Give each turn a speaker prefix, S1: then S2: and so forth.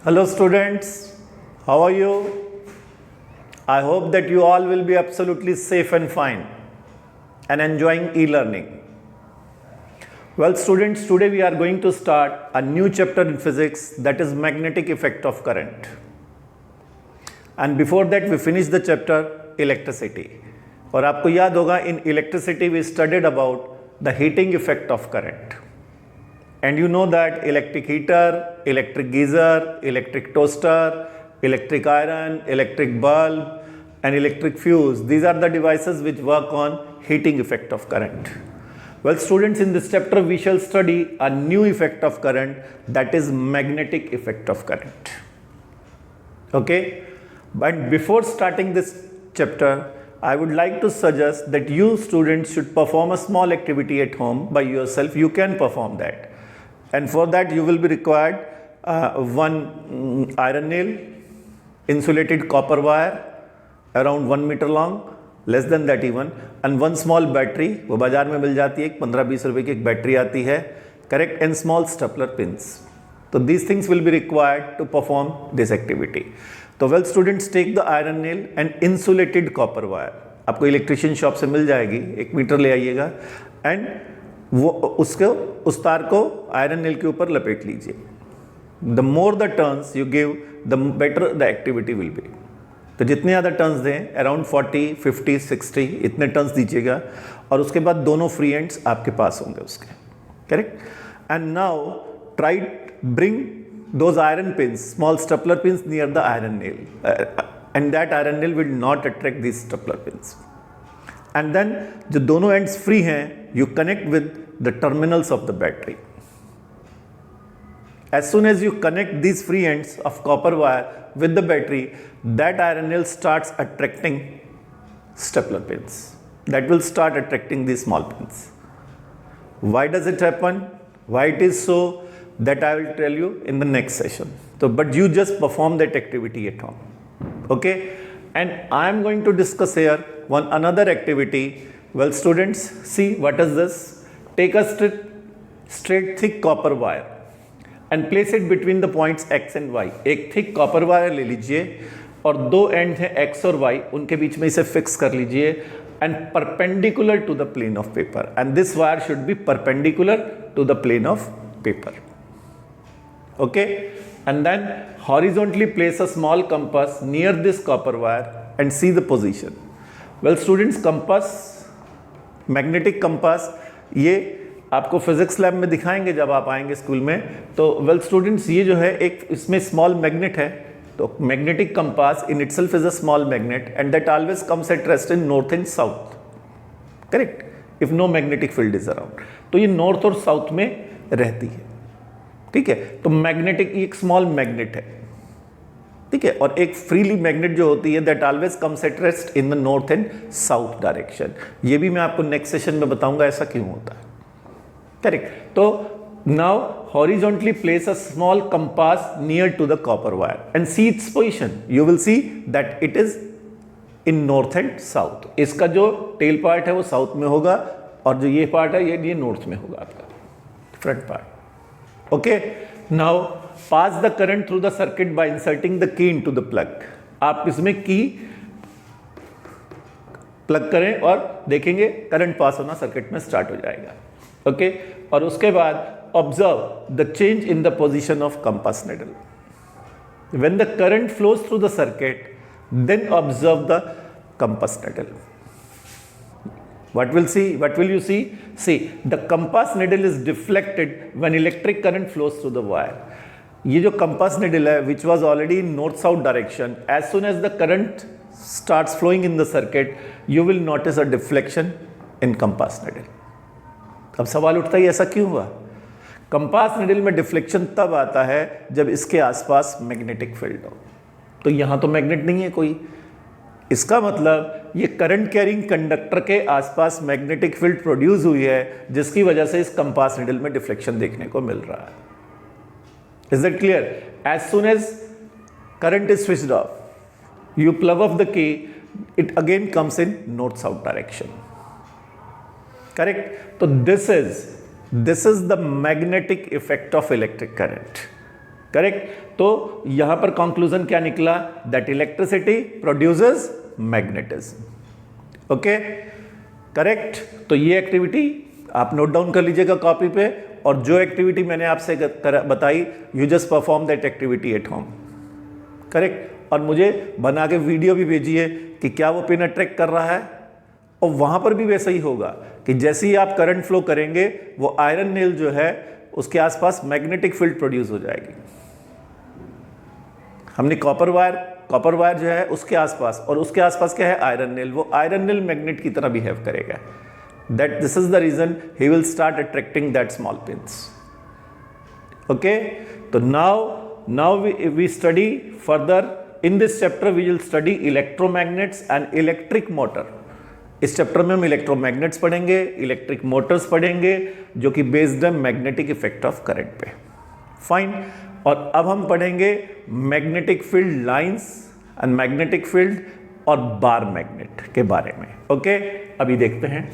S1: Hello students, how are you? I hope that you all will be absolutely safe and fine and enjoying e-learning. Well students, today we are going to start a new chapter in physics, that is magnetic effect of current. And before that we finish the chapter electricity. और आपको याद होगा in electricity we studied about the heating effect of current. And you know that electric heater, electric geyser, electric toaster, electric iron, electric bulb and electric fuse, these are the devices which work on heating effect of current. Well students, in this chapter we shall study a new effect of current, that is magnetic effect of current. Okay, but before starting this chapter, I would like to suggest that you students should perform a small activity at home by yourself. You can perform that. And for that you will be required one iron nail, insulated copper wire around 1 meter long, less than that even, and one small battery. वो बाजार में मिल जाती है, 15-20 रुपए की एक battery आती है, correct, and small stapler pins. So these things will be required to perform this activity. तो well students, take the iron nail and insulated copper wire. आपको इलेक्ट्रिशियन शॉप से मिल जाएगी, 1 मीटर ले आइएगा, एंड वो उसको उस तार को आयरन नेल के ऊपर लपेट लीजिए. The more the turns you give the better the activity will be. तो जितने ज़्यादा टर्न्स दें, अराउंड 40, 50, 60 इतने टर्न्स दीजिएगा, और उसके बाद दोनों फ्री एंड्स आपके पास होंगे उसके, correct. And now try bring those iron pins, small stapler pins near the iron nail, and that iron nail will not attract this stapler pins. And then जो दोनों एंड्स फ्री हैं, you connect with the terminals of the battery. As soon as you connect these free ends of copper wire with the battery, that iron nail starts attracting stapler pins. That will start attracting these small pins. Why does it happen? Why it is so? That I will tell you in the next session. So, but you just perform that activity at home. Okay? And I am going to discuss here another activity. Well students, see what is this? Take a straight thick copper wire and place it between the points x and y. एक thick copper wire ले लीजिए और दो end हैं x और y, उनके बीच में इसे fix कर लीजिए, and perpendicular to the plane of paper. And this wire should be perpendicular to the plane of paper. Okay? And then horizontally place a small compass near this copper wire and see the position. Well students, compass, magnetic compass, ये आपको physics lab में दिखाएंगे जब आप आएंगे school में. तो well students, ये जो है एक इसमें स्मॉल मैग्नेट है. तो magnetic compass in itself is a small magnet and that always comes at rest in north and south, correct, if no magnetic field is around. तो ये नॉर्थ और साउथ में रहती है, ठीक है. तो मैग्नेटिक एक स्मॉल मैग्नेट है, ठीक है. और एक फ्रीली मैग्नेट जो होती है that always comes at rest in the north and south direction. ये भी मैं आपको नेक्स्ट सेशन में बताऊंगा ऐसा क्यों होता है, करेक्ट. तो now horizontally place a small compass near to the copper wire and see its position. You will see that it is in north and south. इसका जो टेल पार्ट है वो साउथ में होगा और जो ये पार्ट है ये नॉर्थ में होगा आपका front part. Okay, now pass the current through the circuit by inserting the key into the plug. आप इसमें की प्लग करें और देखेंगे करंट पास होना सर्किट में स्टार्ट हो जाएगा. ओके, और उसके बाद observe the change in the position of compass needle. When the current flows through the circuit, then observe the compass needle. What will you see? See, the compass needle is deflected when electric current flows through the wire. ये जो compass needle है which was already in north south direction, as soon as the current starts flowing in the circuit, you will notice a deflection in compass needle. अब सवाल उठता है ऐसा क्यों हुआ? कंपास निडल में डिफ्लेक्शन तब आता है जब इसके आसपास मैग्नेटिक फील्ड हो. तो यहाँ तो मैग्नेट नहीं है कोई, इसका मतलब ये करंट कैरिंग कंडक्टर के आसपास मैग्नेटिक फील्ड प्रोड्यूस हुई है जिसकी वजह से इस कंपास निडल में डिफ्लेक्शन देखने को मिल रहा है. Is that clear? As soon as current is switched off, you plug off the key, it again comes in north-south direction. Correct? So this is the magnetic effect of electric current. Correct. तो यहां पर conclusion क्या निकला, that electricity produces magnetism. Okay, correct. तो ये activity आप note down कर लीजिएगा कॉपी पे, और जो एक्टिविटी मैंने आपसे बताई, you just perform that activity at home, correct. और मुझे बना के वीडियो भी भेजिए कि क्या वो पिन अट्रैक्ट कर रहा है, और वहां पर भी वैसा ही होगा कि जैसे ही आप करंट फ्लो करेंगे वो आयरन नेल जो है उसके आसपास मैग्नेटिक फील्ड प्रोड्यूस हो जाएगी। हमने कॉपर वायर जो है उसके आसपास, और उसके आसपास क्या है, आयरन नेल, वो आयरन नेल मैग्नेट की तरह बिहेव करेगा। That this is the reason he will start attracting that small pins. Okay, तो now we study further in this chapter, we will study electromagnets and electric motor. इस chapter में हम electromagnets पढ़ेंगे, electric Motors पढ़ेंगे, जो कि based है magnetic effect of current पे। फाइन। और अब हम पढ़ेंगे magnetic field lines and magnetic field और बार मैग्नेट के बारे में। ओके, अभी देखते हैं।